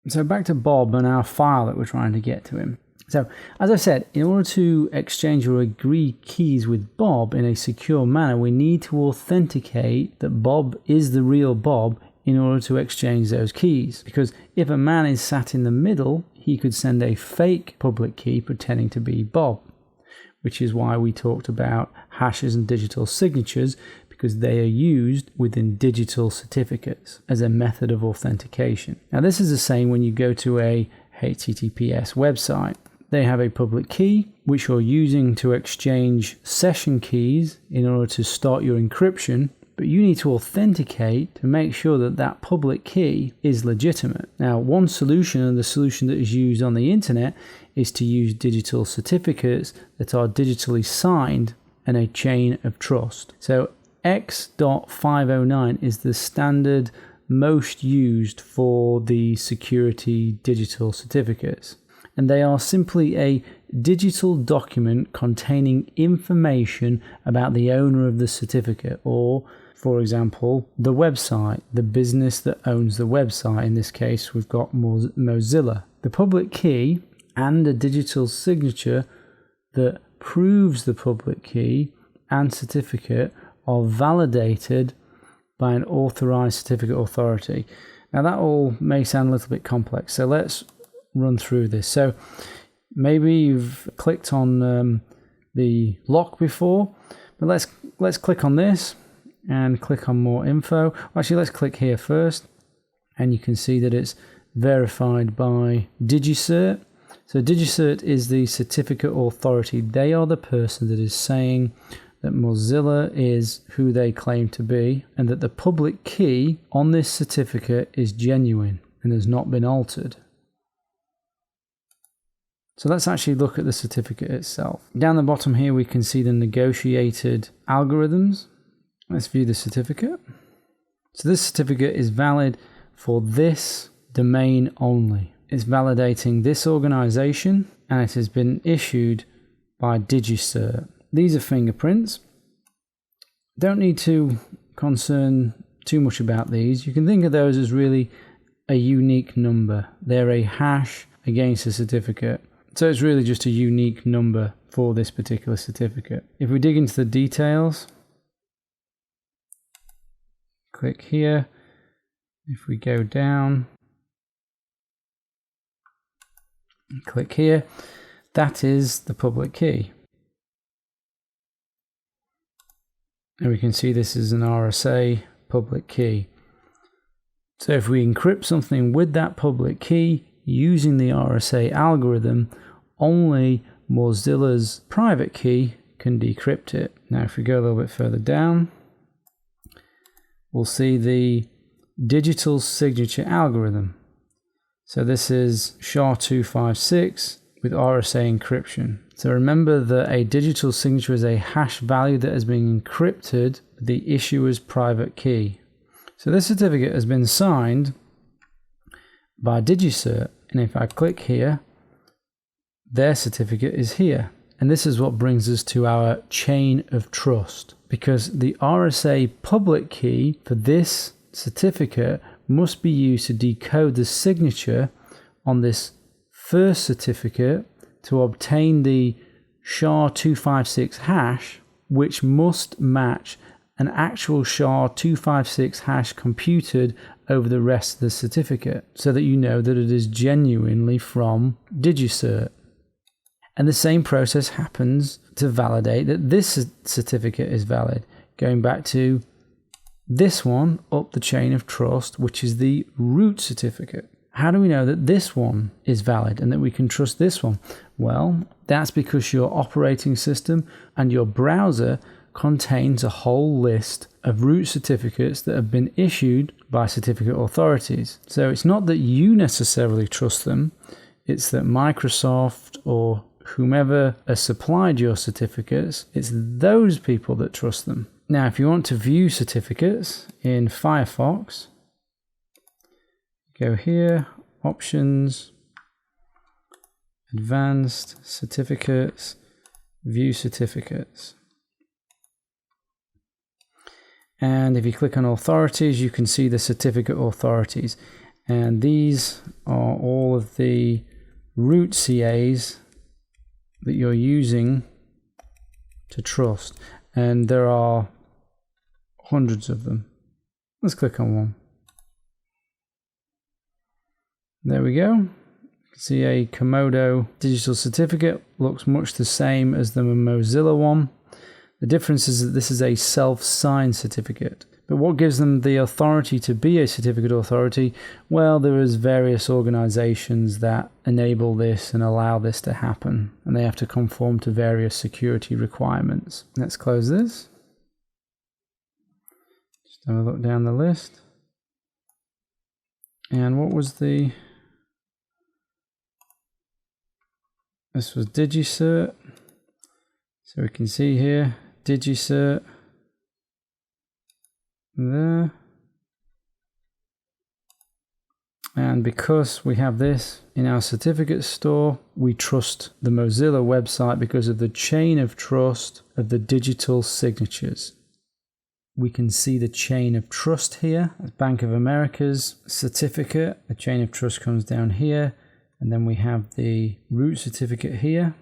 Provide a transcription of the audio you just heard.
So back to Bob and our file that we're trying to get to him. So as I said, in order to exchange or agree keys with Bob in a secure manner, we need to authenticate that Bob is the real Bob in order to exchange those keys. Because if a man is sat in the middle, he could send a fake public key pretending to be Bob, which is why we talked about hashes and digital signatures, because they are used within digital certificates as a method of authentication. Now this is the same when you go to a HTTPS website. They have a public key which you're using to exchange session keys in order to start your encryption, but you need to authenticate to make sure that that public key is legitimate. Now, one solution, and the solution that is used on the internet, is to use digital certificates that are digitally signed in a chain of trust. So X.509 is the standard most used for the security digital certificates. And they are simply a digital document containing information about the owner of the certificate, or, for example, the website, the business that owns the website. In this case, we've got Mozilla. The public key and a digital signature that proves the public key and certificate are validated by an authorized certificate authority. Now that all may sound a little bit complex, so let's run through this. So maybe you've clicked on the lock before, but let's click on this and click on more info. Actually, let's click here first, and you can see that it's verified by DigiCert. So DigiCert is the certificate authority. They are the person that is saying that Mozilla is who they claim to be, and that the public key on this certificate is genuine and has not been altered. So let's actually look at the certificate itself. Down the bottom here, we can see the negotiated algorithms. Let's view the certificate. So this certificate is valid for this domain only. It's validating this organization, and it has been issued by DigiCert. These are fingerprints. Don't need to concern too much about these. You can think of those as really a unique number. They're a hash against a certificate. So it's really just a unique number for this particular certificate. If we dig into the details, click here. If we go down, click here, that is the public key. And we can see this is an RSA public key. So if we encrypt something with that public key using the RSA algorithm, only Mozilla's private key can decrypt it. Now if we go a little bit further down, we'll see the digital signature algorithm. So this is SHA-256 with RSA encryption. So remember that a digital signature is a hash value that has been encrypted with the issuer's private key. So this certificate has been signed by DigiCert, and if I click here, their certificate is here. And this is what brings us to our chain of trust, because the RSA public key for this certificate must be used to decode the signature on this first certificate to obtain the SHA-256 hash, which must match an actual SHA-256 hash computed over the rest of the certificate, so that you know that it is genuinely from DigiCert. And the same process happens to validate that this certificate is valid, going back to this one up the chain of trust, which is the root certificate. How do we know that this one is valid and that we can trust this one? Well, that's because your operating system and your browser contains a whole list of root certificates that have been issued by certificate authorities. So it's not that you necessarily trust them, it's that Microsoft or whomever has supplied your certificates, it's those people that trust them. Now, if you want to view certificates in Firefox, go here, Options, Advanced Certificates, View Certificates. And if you click on Authorities, you can see the certificate authorities. And these are all of the root CAs that you're using to trust. And there are hundreds of them. Let's click on one. There we go. See a Comodo digital certificate, looks much the same as the Mozilla one. The difference is that this is a self-signed certificate. But what gives them the authority to be a certificate authority? Well, there is various organizations that enable this and allow this to happen, and they have to conform to various security requirements. Let's close this. Just have a look down the list. And what was the... This was DigiCert. So we can see here, DigiCert. There. And because we have this in our certificate store, we trust the Mozilla website because of the chain of trust of the digital signatures. We can see the chain of trust here. Bank of America's certificate. The chain of trust comes down here. And then we have the root certificate here.